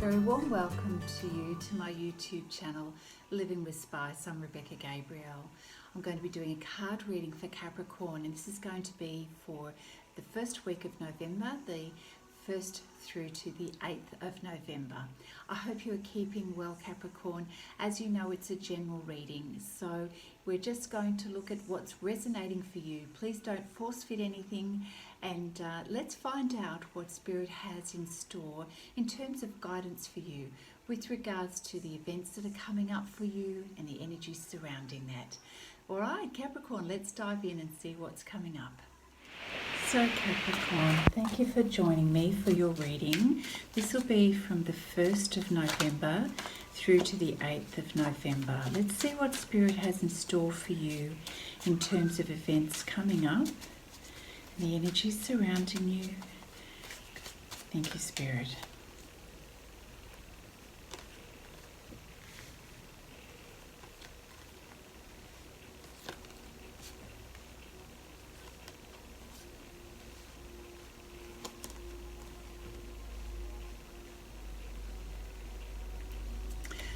Very warm welcome to you to my YouTube channel, Living with Spice. I'm Rebecca Gabriel. I'm going to be doing a card reading for Capricorn, and this is going to be for the first week of November, the 1st through to the 8th of November. I hope you are keeping well, Capricorn. As you know, it's a general reading, so we're just going to look at what's resonating for you. Please don't force fit anything, and let's find out what Spirit has in store in terms of guidance for you with regards to the events that are coming up for you and the energy surrounding that. All right, Capricorn, let's dive in and see what's coming up. So Capricorn, thank you for joining me for your reading. This will be from the 1st of November through to the 8th of November. Let's see what Spirit has in store for you in terms of events coming up and the energy surrounding you. Thank you, Spirit.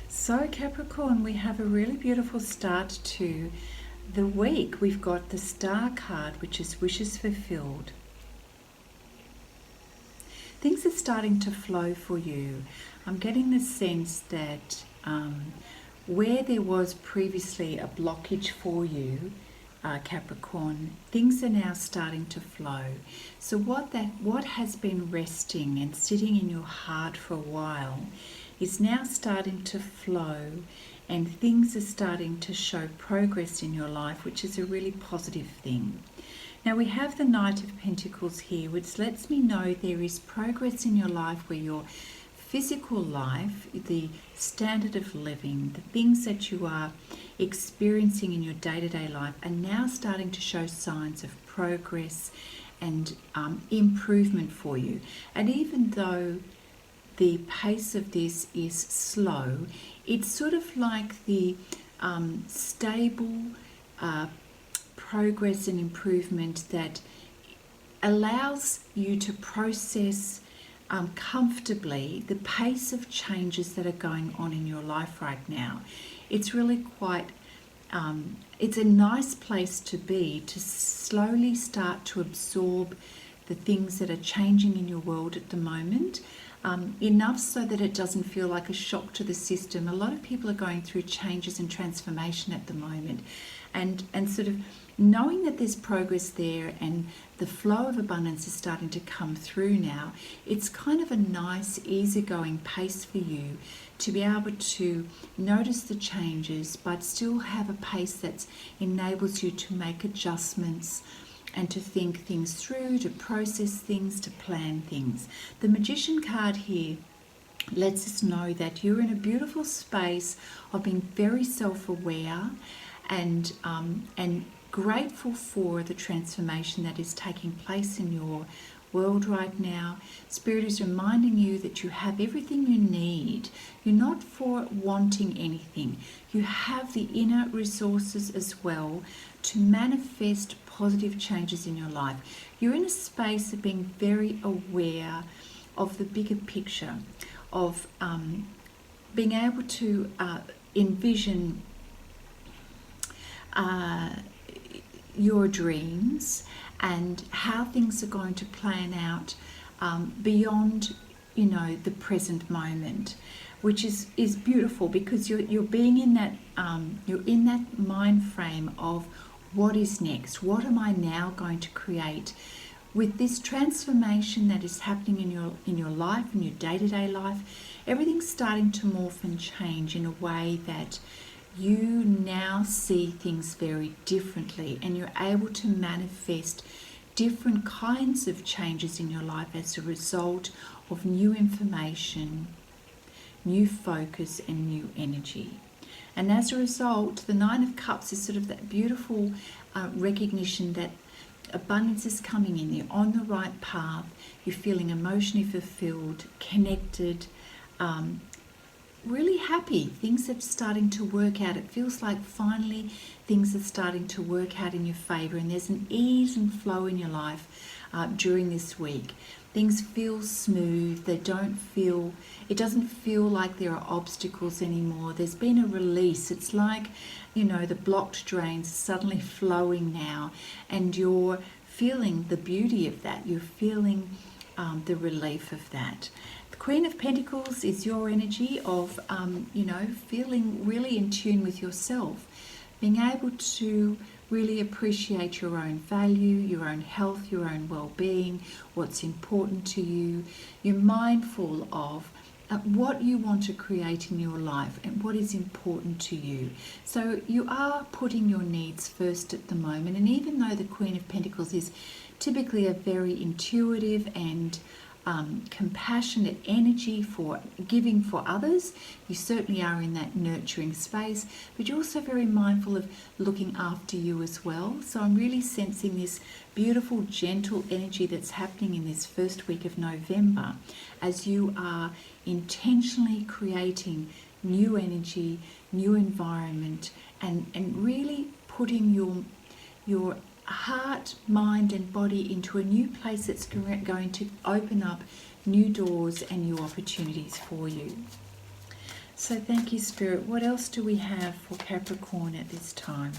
So Capricorn, we have a really beautiful start to the week. We've got the Star card, which is wishes fulfilled. Things are starting to flow for you. I'm getting the sense that where there was previously a blockage for you, Capricorn, things are now starting to flow. So what has been resting and sitting in your heart for a while is now starting to flow, and things are starting to show progress in your life, which is a really positive thing. Now we have the Knight of Pentacles here, which lets me know there is progress in your life where your physical life, the standard of living, the things that you are experiencing in your day-to-day life are now starting to show signs of progress and improvement for you. And even though the pace of this is slow, it's sort of like the stable progress and improvement that allows you to process comfortably the pace of changes that are going on in your life right now. It's really quite, it's a nice place to be, to slowly start to absorb the things that are changing in your world at the moment. Enough so that it doesn't feel like a shock to the system. A lot of people are going through changes and transformation at the moment, and sort of knowing that there's progress there and the flow of abundance is starting to come through now, it's kind of a nice easygoing pace for you to be able to notice the changes but still have a pace that enables you to make adjustments and to think things through, to process things, to plan things. The Magician card here lets us know that you're in a beautiful space of being very self-aware and grateful for the transformation that is taking place in your world right now. Spirit is reminding you that you have everything you need. You're not for wanting anything. You have the inner resources as well to manifest positive changes in your life. You're in a space of being very aware of the bigger picture, of being able to envision your dreams and how things are going to plan out beyond, you know, the present moment, which is beautiful, because you're being in that you're in that mind frame of what is next. What am I now going to create with this transformation that is happening in your life, in your day-to-day life? Everything's starting to morph and change in a way that you now see things very differently, and you're able to manifest different kinds of changes in your life as a result of new information, new focus and new energy. And as a result, the Nine of Cups is sort of that beautiful recognition that abundance is coming in. You're on the right path. You're feeling emotionally fulfilled, connected, really happy. Things are starting to work out. It feels like finally things are starting to work out in your favor, and there's an ease and flow in your life during this week. Things feel smooth. It doesn't feel like there are obstacles anymore. There's been a release. It's like, the blocked drains are suddenly flowing now, and you're feeling the beauty of that. You're feeling the relief of that. The Queen of Pentacles is your energy of, feeling really in tune with yourself, being able to really appreciate your own value, your own health, your own well-being, what's important to you. You're mindful of what you want to create in your life and what is important to you. So you are putting your needs first at the moment. And even though the Queen of Pentacles is typically a very intuitive and compassionate energy for giving for others, you certainly are in that nurturing space, but you're also very mindful of looking after you as well. So I'm really sensing this beautiful, gentle energy that's happening in this first week of November as you are intentionally creating new energy, new environment, and really putting your heart, mind and body into a new place that's going to open up new doors and new opportunities for you. So thank you, Spirit. What else do we have for Capricorn at this time?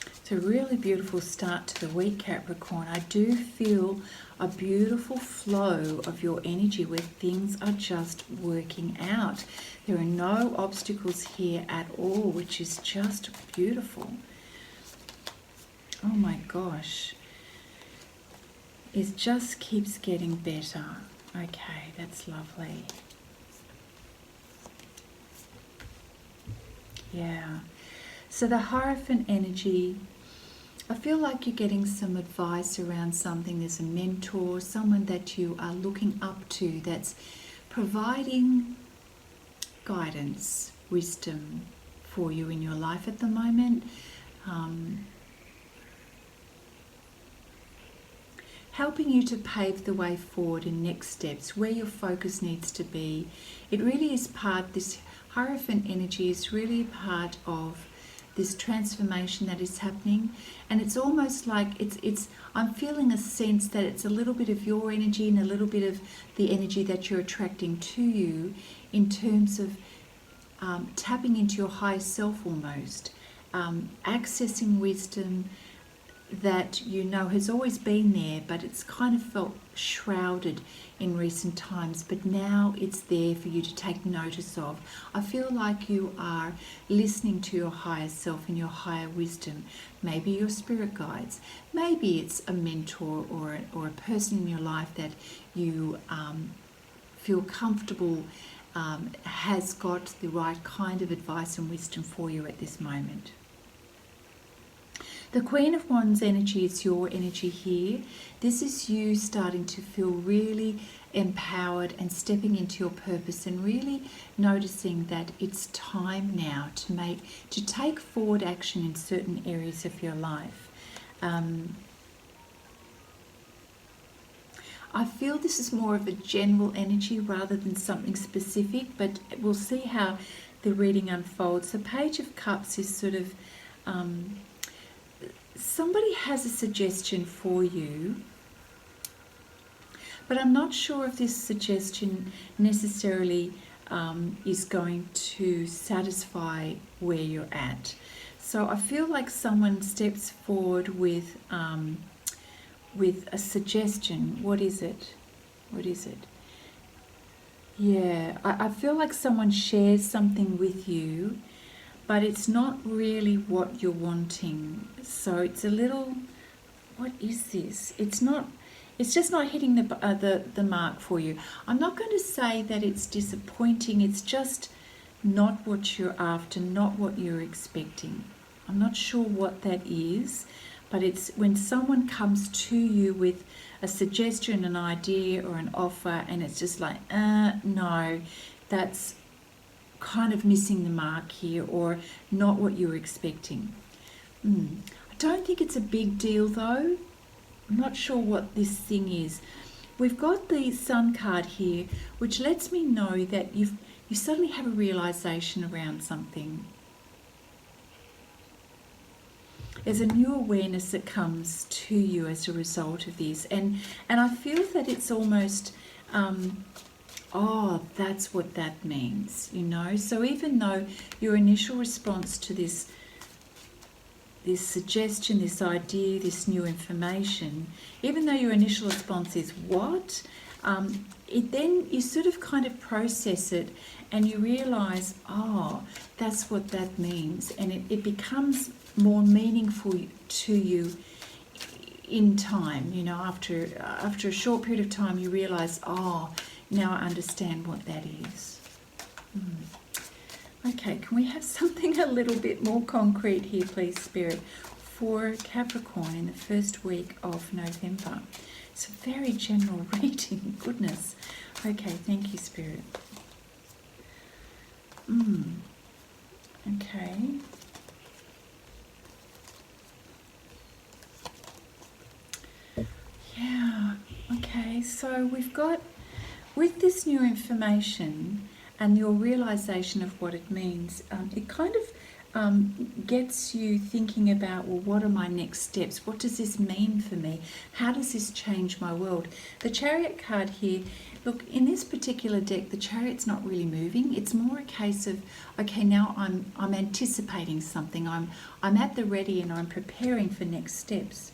It's a really beautiful start to the week, Capricorn. I do feel a beautiful flow of your energy where things are just working out. There are no obstacles here at all, which is just beautiful. Oh my gosh. It just keeps getting better. Okay, that's lovely. Yeah. So the Hierophant energy, I feel like you're getting some advice around something. There's a mentor, someone that you are looking up to that's providing guidance, wisdom for you in your life at the moment. Helping you to pave the way forward in next steps, where your focus needs to be. It really is this Hierophant energy is really part of this transformation that is happening, and it's almost like I'm feeling a sense that it's a little bit of your energy and a little bit of the energy that you're attracting to you in terms of tapping into your higher self almost, accessing wisdom that has always been there, but it's kind of felt shrouded in recent times, but now it's there for you to take notice of. I feel like you are listening to your higher self and your higher wisdom. Maybe your spirit guides, maybe it's a mentor or a person in your life that you feel comfortable has got the right kind of advice and wisdom for you at this moment. The Queen of Wands energy is your energy here. This is you starting to feel really empowered and stepping into your purpose and really noticing that it's time now to take forward action in certain areas of your life. I feel this is more of a general energy rather than something specific, but we'll see how the reading unfolds. The Page of Cups is sort of somebody has a suggestion for you, but I'm not sure if this suggestion necessarily is going to satisfy where you're at. So I feel like someone steps forward with a suggestion. What is it? What is it? Yeah, I feel like someone shares something with you, but it's not really what you're wanting. So it's a little, what is this? It's just not hitting the mark for you. I'm not going to say that it's disappointing. It's just not what you're after, not what you're expecting. I'm not sure what that is, but it's when someone comes to you with a suggestion, an idea or an offer, and it's just like, no, that's kind of missing the mark here, or not what you were expecting. I don't think it's a big deal though. I'm not sure what this thing is. We've got the Sun card here, which lets me know that you suddenly have a realization around something. There's a new awareness that comes to you as a result of this. And I feel that it's almost, oh, that's what that means, you know. So even though your initial response to this suggestion, this idea, this new information, even though your initial response is what, then you sort of kind of process it and you realize, oh, that's what that means. And it becomes more meaningful to you in time, you know, after a short period of time you realize, oh, now I understand what that is. Okay, can we have something a little bit more concrete here, please, Spirit, for Capricorn in the first week of November? It's a very general reading, goodness. Okay, thank you, Spirit. Okay. Yeah, okay, so we've got, with this new information and your realization of what it means, it kind of gets you thinking about, well, what are my next steps? What does this mean for me? How does this change my world? The Chariot card here, look, in this particular deck, the Chariot's not really moving. It's more a case of, okay, now I'm anticipating something. I'm at the ready and I'm preparing for next steps.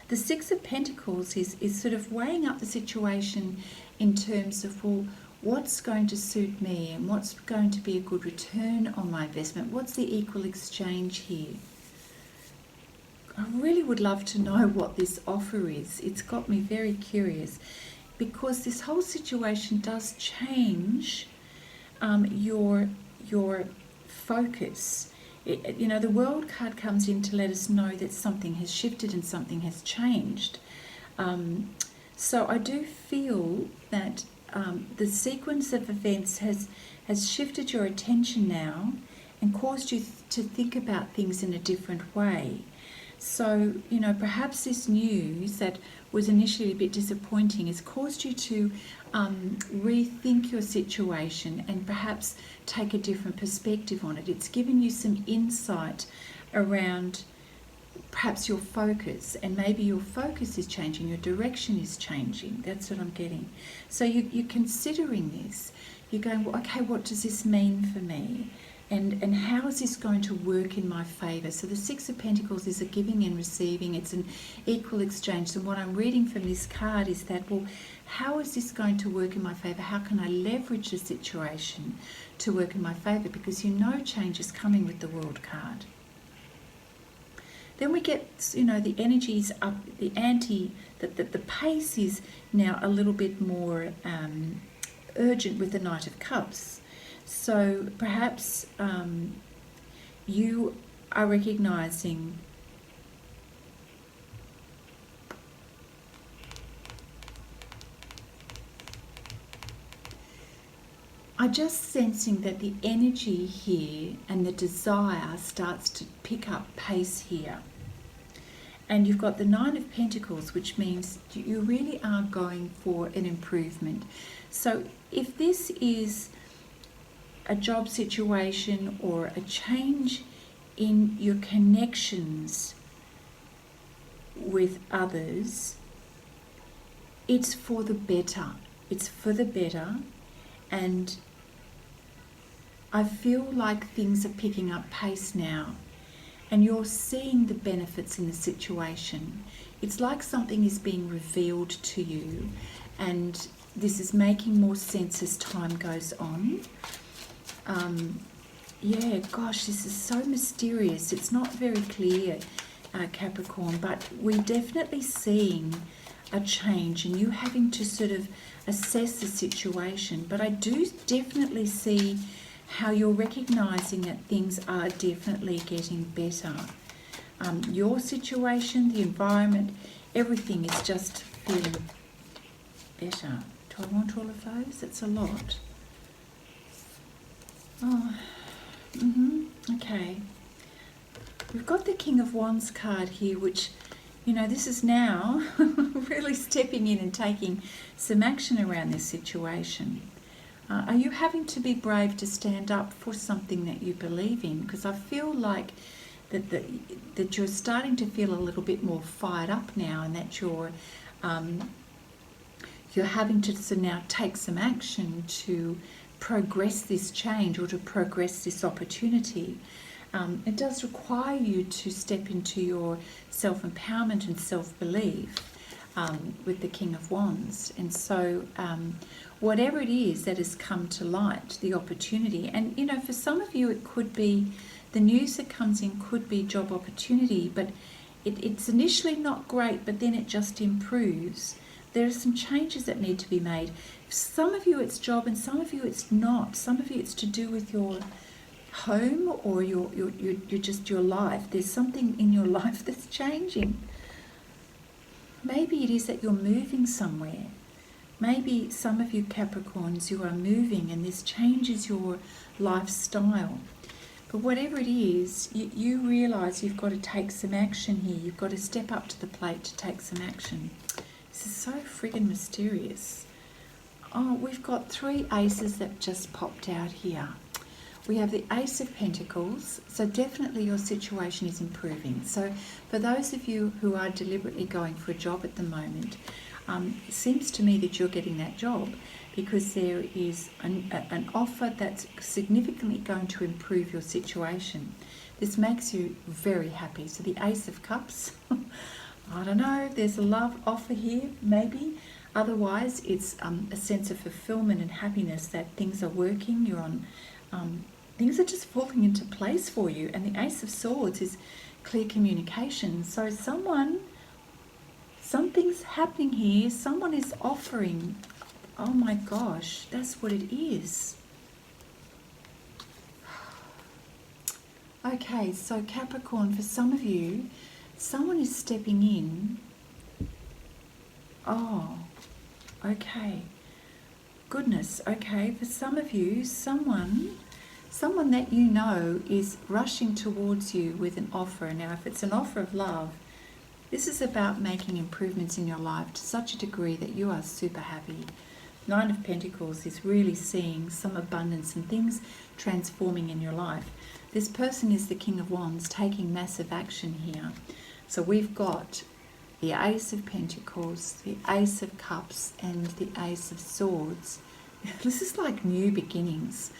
The Six of Pentacles is sort of weighing up the situation in terms of, well, what's going to suit me and what's going to be a good return on my investment? What's the equal exchange here? I really would love to know what this offer is. It's got me very curious because this whole situation does change your focus. You know, the World card comes in to let us know that something has shifted and something has changed. So I do feel that the sequence of events has shifted your attention now and caused you to think about things in a different way. So, you know, perhaps this news that was initially a bit disappointing has caused you to rethink your situation and perhaps take a different perspective on it. It's given you some insight around perhaps your focus, and maybe your focus is changing, your direction is changing. That's what I'm getting. So you're considering this. You're going, well, okay, what does this mean for me? And how is this going to work in my favour? So the Six of Pentacles is a giving and receiving. It's an equal exchange. And what I'm reading from this card is that, well, how is this going to work in my favour? How can I leverage the situation to work in my favour? Because you know change is coming with the World card. Then we get, you know, the energy's up, the pace is now a little bit more urgent with the Knight of Cups. So perhaps you are recognizing I'm just sensing that the energy here and the desire starts to pick up pace here. And you've got the Nine of Pentacles, which means you really are going for an improvement. So if this is a job situation or a change in your connections with others, it's for the better. It's for the better. And I feel like things are picking up pace now. And you're seeing the benefits in the situation. It's like something is being revealed to you. And this is making more sense as time goes on. Yeah, gosh, this is so mysterious. It's not very clear, Capricorn, but we're definitely seeing a change and you having to sort of assess the situation. But I do definitely see how you're recognizing that things are definitely getting better. Your situation, the environment, everything is just feeling better. Do I want all of those? It's a lot. Oh, okay. We've got the King of Wands card here, which, you know, this is now really stepping in and taking some action around this situation. Are you having to be brave to stand up for something that you believe in? Because I feel like that you're starting to feel a little bit more fired up now, and that you're having to now take some action to progress this change or to progress this opportunity. It does require you to step into your self-empowerment and self-belief with the King of Wands. And so whatever it is that has come to light, the opportunity, and you know, for some of you it could be the news that comes in could be job opportunity, but it's initially not great, but then it just improves. There are some changes that need to be made. For some of you it's job, and some of you it's not. Some of you it's to do with your home or your just your life. There's something in your life that's changing. Maybe it is that you're moving somewhere. Maybe some of you Capricorns, you are moving and this changes your lifestyle. But whatever it is, you realise you've got to take some action here. You've got to step up to the plate to take some action. This is so friggin' mysterious. Oh, we've got 3 aces that just popped out here. We have the Ace of Pentacles, so definitely your situation is improving. So for those of you who are deliberately going for a job at the moment, it seems to me that you're getting that job because there is an offer that's significantly going to improve your situation. This makes you very happy. So the Ace of Cups, I don't know, there's a love offer here, maybe. Otherwise, it's a sense of fulfillment and happiness that things are working, you're on... things are just falling into place for you. And the Ace of Swords is clear communication. So something's happening here. Someone is offering. Oh my gosh, that's what it is. Okay, so Capricorn, for some of you, someone is stepping in. Oh, okay. Goodness, okay. For some of you, someone that you know is rushing towards you with an offer. Now, if it's an offer of love, this is about making improvements in your life to such a degree that you are super happy. 9 of Pentacles is really seeing some abundance and things transforming in your life. This person is the King of Wands taking massive action here. So we've got the Ace of Pentacles, the Ace of Cups, and the Ace of Swords. This is like new beginnings.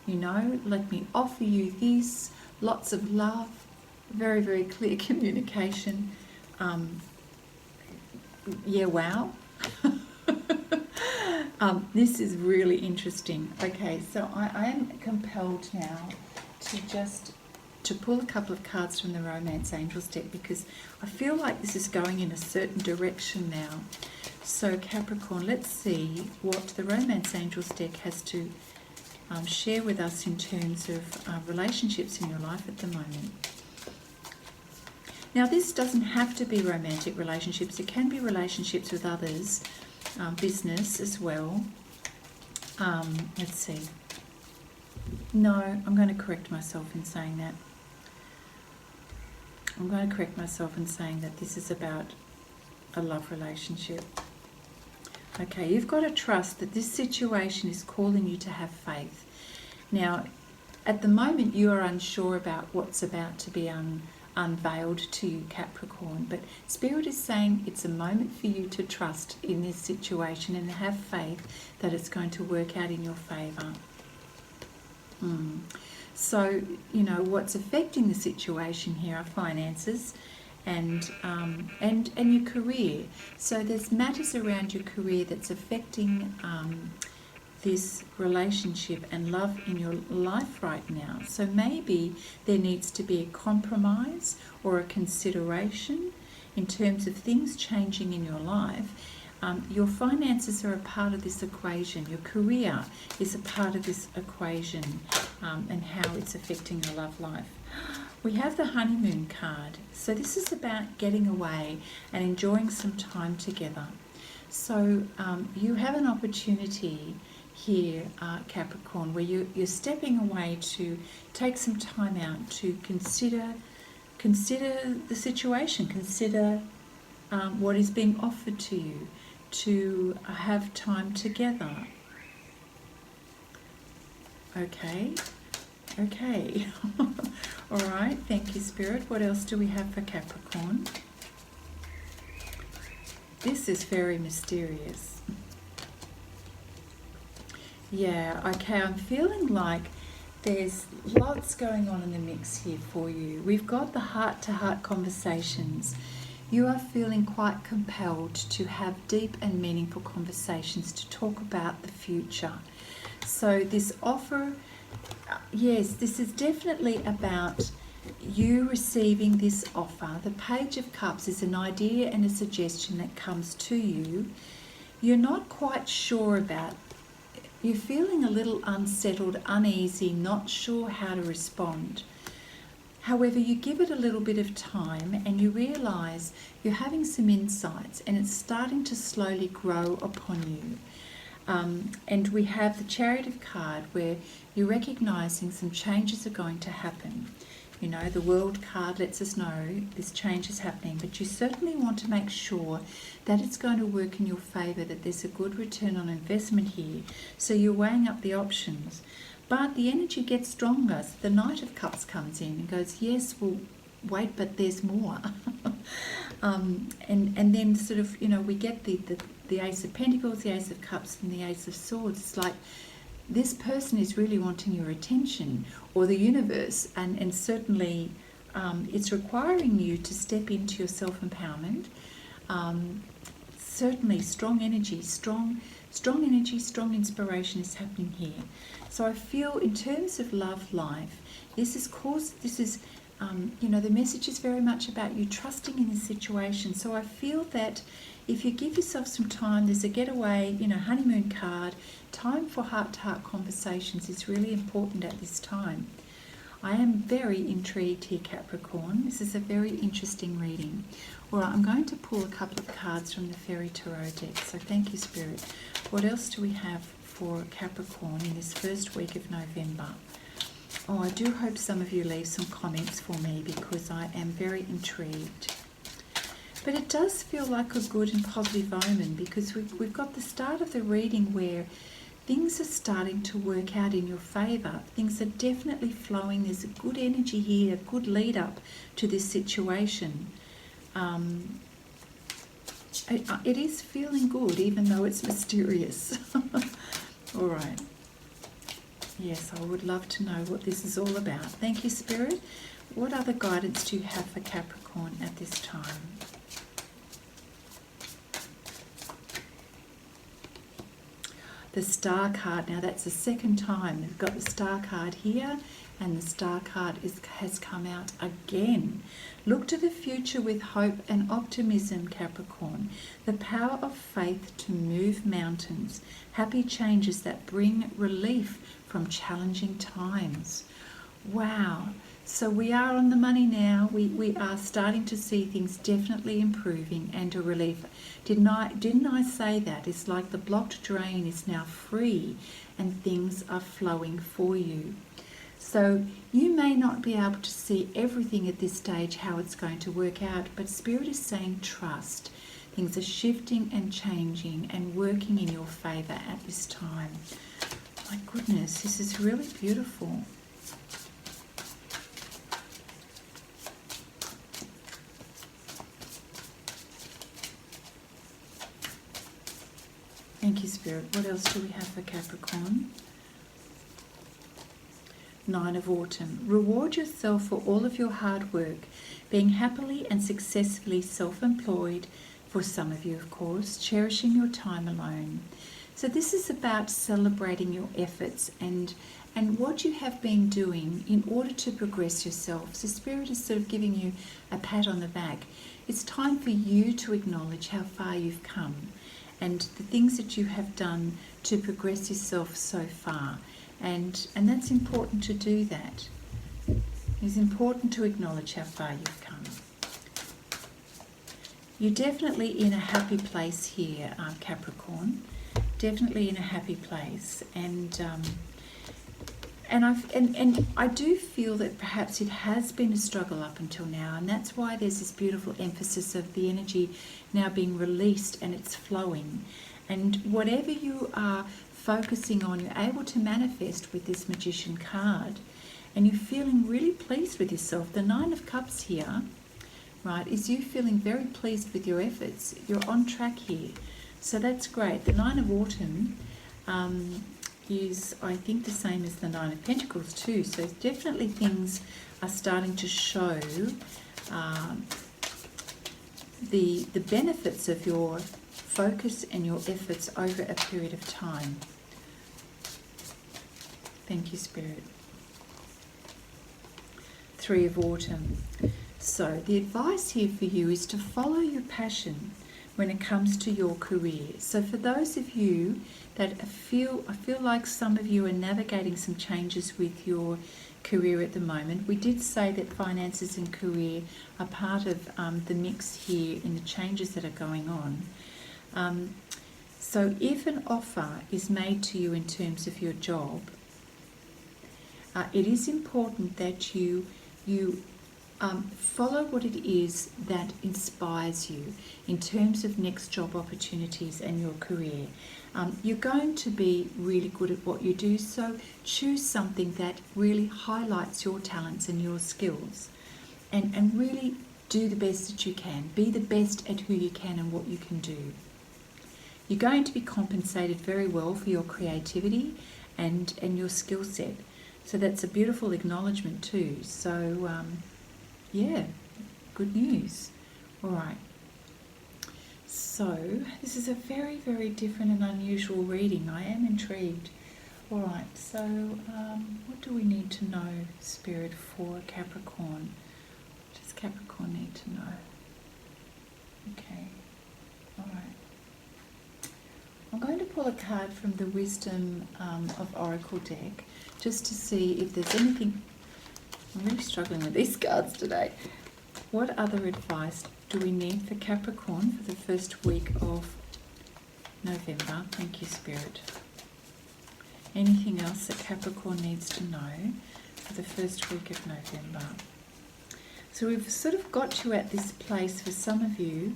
You know, let me offer you this, lots of love, very, very clear communication. Yeah, wow. This is really interesting. Okay, so I am compelled now to pull a couple of cards from the Romance Angels deck because I feel like this is going in a certain direction now. So Capricorn, let's see what the Romance Angels deck has to share with us in terms of relationships in your life at the moment. Now, this doesn't have to be romantic relationships. It can be relationships with others, business as well. Let's see. No, I'm going to correct myself in saying that. I'm going to correct myself in saying that this is about a love relationship. Okay, you've got to trust that this situation is calling you to have faith. Now, at the moment, you are unsure about what's about to be unveiled to you, Capricorn, but Spirit is saying it's a moment for you to trust in this situation and have faith that it's going to work out in your favour. So, you know, what's affecting the situation here are finances and your career. So there's matters around your career that's affecting this relationship and love in your life right now. So maybe there needs to be a compromise or a consideration in terms of things changing in your life. Your finances are a part of this equation. Your career is a part of this equation and how it's affecting your love life. We have the honeymoon card. So this is about getting away and enjoying some time together. So you have an opportunity here, Capricorn, where you're stepping away to take some time out to consider the situation, consider what is being offered to you, to have time together. Okay. Okay. All right. Thank you, Spirit. What else do we have for Capricorn? This is very mysterious. Yeah, okay, I'm feeling like there's lots going on in the mix here for you. We've got the heart-to-heart conversations. You are feeling quite compelled to have deep and meaningful conversations to talk about the future. So this offer, yes, this is definitely about you receiving this offer. The Page of Cups is an idea and a suggestion that comes to you. You're not quite sure about. You're feeling a little unsettled, uneasy, not sure how to respond. However, you give it a little bit of time and you realise you're having some insights and it's starting to slowly grow upon you. And we have the Chariot card where you're recognising some changes are going to happen. You know, the World card lets us know this change is happening, but you certainly want to make sure that it's going to work in your favour, that there's a good return on investment here. So you're weighing up the options. But the energy gets stronger. So the Knight of Cups comes in and goes, yes, well, wait, but there's more. And then sort of, you know, we get the Ace of Pentacles, the Ace of Cups, and the Ace of Swords. It's like, this person is really wanting your attention, or the universe, and certainly it's requiring you to step into your self-empowerment. Certainly strong energy, strong inspiration is happening here. So I feel in terms of love life, you know, the message is very much about you trusting in this situation. So I feel that if you give yourself some time, there's a getaway, you know, honeymoon card. Time for heart-to-heart conversations is really important at this time. I am very intrigued here, Capricorn. This is a very interesting reading. All right, I'm going to pull a couple of cards from the Fairy Tarot deck. So thank you, Spirit. What else do we have for Capricorn in this first week of November? Oh, I do hope some of you leave some comments for me because I am very intrigued. But it does feel like a good and positive omen because we've got the start of the reading where things are starting to work out in your favour. Things are definitely flowing. There's a good energy here, a good lead up to this situation. It is feeling good even though it's mysterious. All right. Yes, I would love to know what this is all about. Thank you, Spirit. What other guidance do you have for Capricorn at this time? The Star card. Now that's the second time we've got the Star card here, and the Star card has come out again. Look to the future with hope and optimism, Capricorn. The power of faith to move mountains. Happy changes that bring relief from challenging times. Wow. So we are on the money now. We are starting to see things definitely improving and a relief. Didn't I say that? It's like the blocked drain is now free and things are flowing for you. So you may not be able to see everything at this stage, how it's going to work out, but Spirit is saying trust. Things are shifting and changing and working in your favour at this time. My goodness, this is really beautiful. Thank you, Spirit. What else do we have for Capricorn? Nine of Autumn. Reward yourself for all of your hard work, being happily and successfully self-employed, for some of you, of course, cherishing your time alone. So this is about celebrating your efforts and what you have been doing in order to progress yourself. So Spirit is sort of giving you a pat on the back. It's time for you to acknowledge how far you've come and the things that you have done to progress yourself so far. And that's important to do that. It's important to acknowledge how far you've come. You're definitely in a happy place here, Capricorn. Definitely in a happy place. And I do feel that perhaps it has been a struggle up until now, and that's why there's this beautiful emphasis of the energy now being released and it's flowing. And whatever you are focusing on, you're able to manifest with this Magician card, and you're feeling really pleased with yourself. The Nine of Cups here, right, is you feeling very pleased with your efforts. You're on track here. So that's great. The Nine of Autumn is, I think, the same as the Nine of Pentacles too. So definitely things are starting to show the benefits of your focus and your efforts over a period of time. Thank you, Spirit. Three of Autumn. So the advice here for you is to follow your passion when it comes to your career. So for those of you that I feel like some of you are navigating some changes with your career at the moment. We did say that finances and career are part of the mix here in the changes that are going on. So if an offer is made to you in terms of your job, it is important that you follow what it is that inspires you in terms of next job opportunities and your career. You're going to be really good at what you do, so choose something that really highlights your talents and your skills, and really do the best that you can. Be the best at who you can and what you can do. You're going to be compensated very well for your creativity and your skill set. So that's a beautiful acknowledgement too. So yeah, good news. All right. So this is a very, very different and unusual reading. I am intrigued. All right. So what do we need to know, Spirit, for Capricorn? What does Capricorn need to know? Okay. All right. I'm going to pull a card from the Wisdom of Oracle deck just to see if there's anything. I'm really struggling with these cards today. What other advice do we need for Capricorn for the first week of November? Thank you, Spirit. Anything else that Capricorn needs to know for the first week of November? So we've sort of got you at this place for some of you,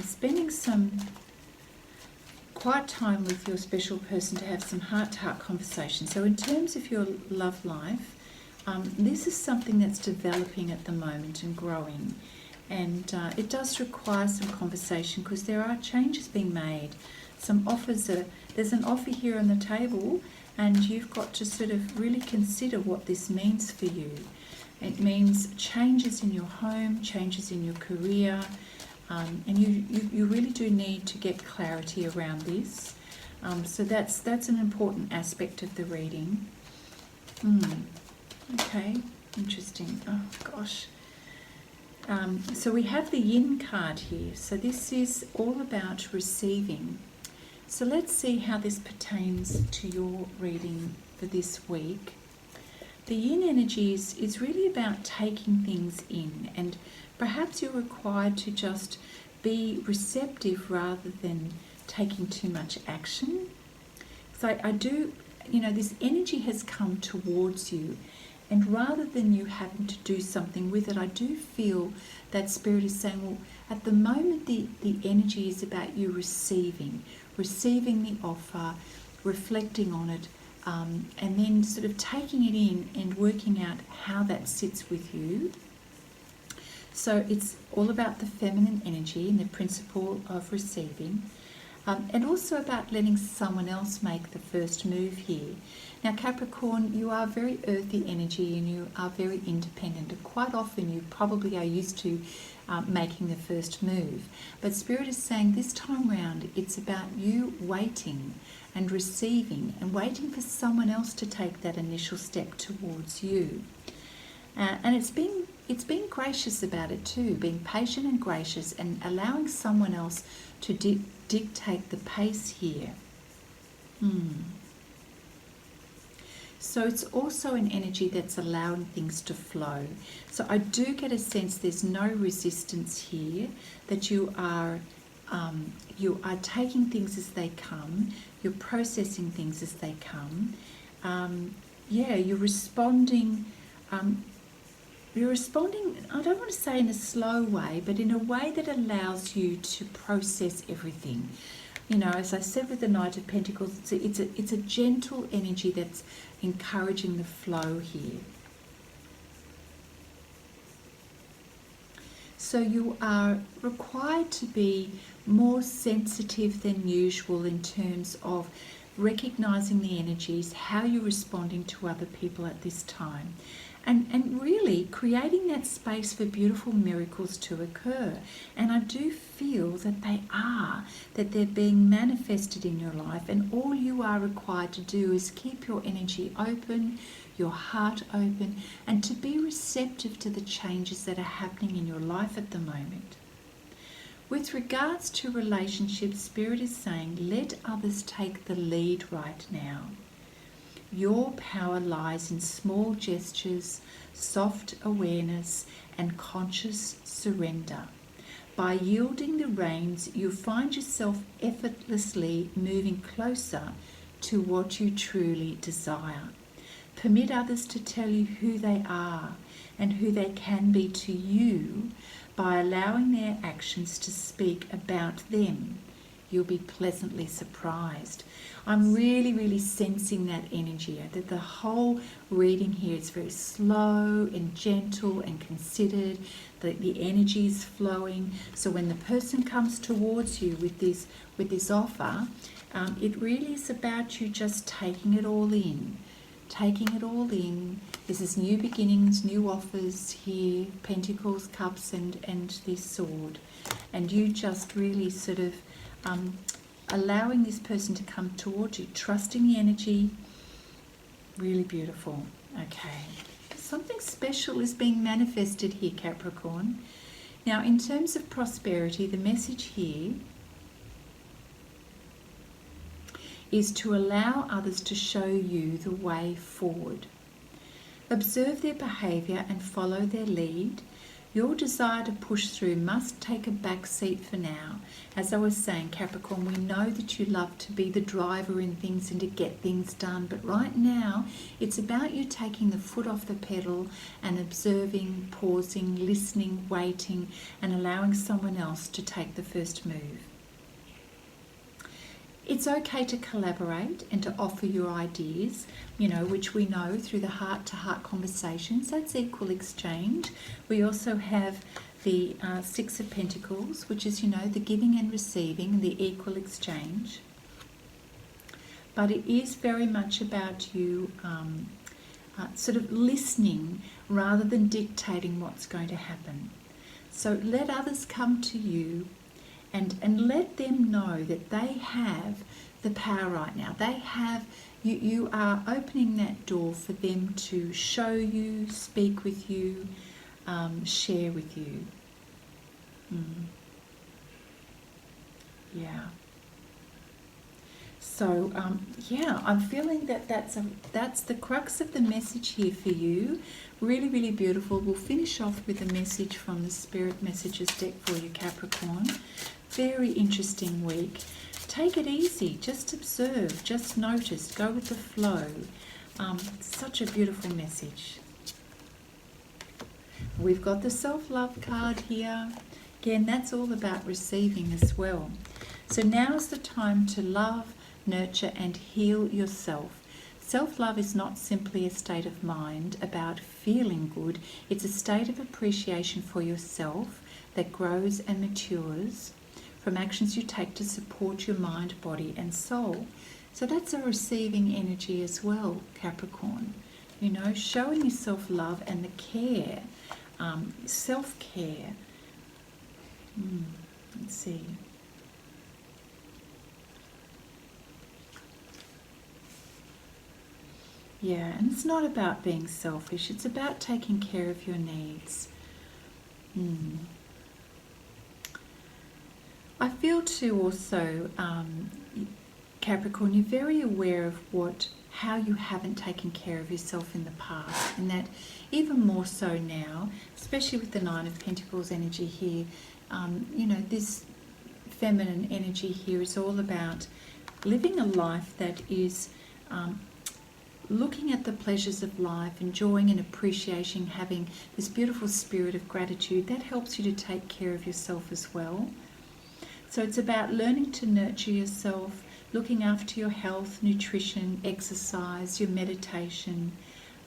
spending some quiet time with your special person to have some heart-to-heart conversation. So in terms of your love life, this is something that's developing at the moment and growing, and it does require some conversation because there are changes being made. Some offers there's an offer here on the table, and you've got to sort of really consider what this means for you. It means changes in your home, changes in your career, and you really do need to get clarity around this. So that's an important aspect of the reading. Okay, interesting. Oh gosh. So we have the Yin card here. So this is all about receiving. So let's see how this pertains to your reading for this week. The Yin energy is really about taking things in, and perhaps you're required to just be receptive rather than taking too much action. So I do, this energy has come towards you, and rather than you having to do something with it, I do feel that Spirit is saying, well, at the moment the energy is about you receiving the offer, reflecting on it, and then sort of taking it in and working out how that sits with you. So it's all about the feminine energy and the principle of receiving, and also about letting someone else make the first move here. Now Capricorn, you are very earthy energy and you are very independent, and quite often you probably are used to making the first move. But Spirit is saying this time round it's about you waiting and receiving and waiting for someone else to take that initial step towards you. And it's being gracious about it too, being patient and gracious and allowing someone else to dictate the pace here. So it's also an energy that's allowing things to flow. So I do get a sense there's no resistance here, that you are taking things as they come, you're processing things as they come. You're responding. You're responding, I don't want to say in a slow way, but in a way that allows you to process everything. You know, as I said with the Knight of Pentacles, it's a gentle energy that's encouraging the flow here. So you are required to be more sensitive than usual in terms of recognizing the energies, how you're responding to other people at this time, and really creating that space for beautiful miracles to occur. And I do feel that they're being manifested in your life, and all you are required to do is keep your energy open, your heart open, and to be receptive to the changes that are happening in your life at the moment. With regards to relationships, Spirit is saying, let others take the lead right now. Your power lies in small gestures, soft awareness, and conscious surrender. By yielding the reins, you find yourself effortlessly moving closer to what you truly desire. Permit others to tell you who they are and who they can be to you by allowing their actions to speak about them. You'll be pleasantly surprised. I'm really, really sensing that energy, that the whole reading here is very slow and gentle and considered. The energy is flowing. So when the person comes towards you with this offer, it really is about you just taking it all in. Taking it all in. This is new beginnings, new offers here, Pentacles, Cups, and this sword. And you just really sort of allowing this person to come towards you, trusting the energy. Really beautiful. Okay. Something special is being manifested here, Capricorn. Now, in terms of prosperity, the message here is to allow others to show you the way forward. Observe their behaviour and follow their lead. Your desire to push through must take a back seat for now. As I was saying, Capricorn, we know that you love to be the driver in things and to get things done, but right now it's about you taking the foot off the pedal and observing, pausing, listening, waiting, and allowing someone else to take the first move. It's okay to collaborate and to offer your ideas, which we know through the heart-to-heart conversations. That's equal exchange. We also have the Six of Pentacles, which is, the giving and receiving and the equal exchange. But it is very much about you sort of listening rather than dictating what's going to happen. So let others come to you and let them know that they have the power right now. They have, you are opening that door for them to show you, speak with you, share with you. Yeah. So, I'm feeling that's the crux of the message here for you. Really, really beautiful. We'll finish off with a message from the Spirit Messages deck for you, Capricorn. Very interesting week. Take it easy. Just observe. Just notice. Go with the flow. Such a beautiful message. We've got the self-love card here. Again, that's all about receiving as well. So now is the time to love, nurture, and heal yourself. Self-love is not simply a state of mind about feeling good. It's a state of appreciation for yourself that grows and matures from actions you take to support your mind, body, and soul. So that's a receiving energy as well, Capricorn. Showing yourself love and the care, self-care. Let's see. Yeah, and it's not about being selfish. It's about taking care of your needs. I feel too also, Capricorn, you're very aware of how you haven't taken care of yourself in the past, and that even more so now, especially with the Nine of Pentacles energy here, this feminine energy here is all about living a life that is looking at the pleasures of life, enjoying and appreciating, having this beautiful spirit of gratitude. That helps you to take care of yourself as well. So it's about learning to nurture yourself, looking after your health, nutrition, exercise, your meditation,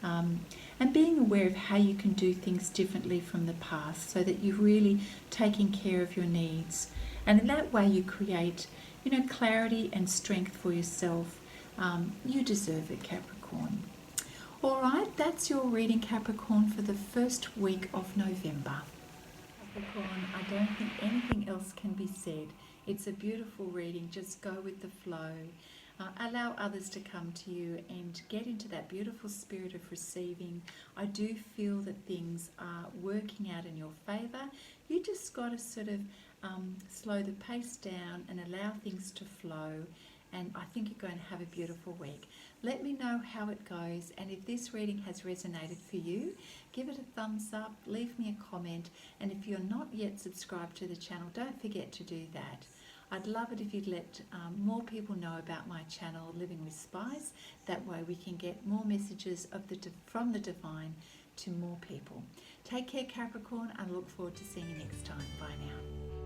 and being aware of how you can do things differently from the past so that you're really taking care of your needs. And in that way you create, clarity and strength for yourself. You deserve it, Capricorn. All right, that's your reading, Capricorn, for the first week of November. Capricorn, I don't think anything else can be said. It's a beautiful reading. Just go with the flow. Allow others to come to you and get into that beautiful spirit of receiving. I do feel that things are working out in your favour. You just got to sort of slow the pace down and allow things to flow. And I think you're going to have a beautiful week. Let me know how it goes, and if this reading has resonated for you, give it a thumbs up, leave me a comment, and if you're not yet subscribed to the channel, don't forget to do that. I'd love it if you'd let more people know about my channel, Living with Spice. That way we can get more messages from the divine to more people. Take care, Capricorn, and I look forward to seeing you next time. Bye now.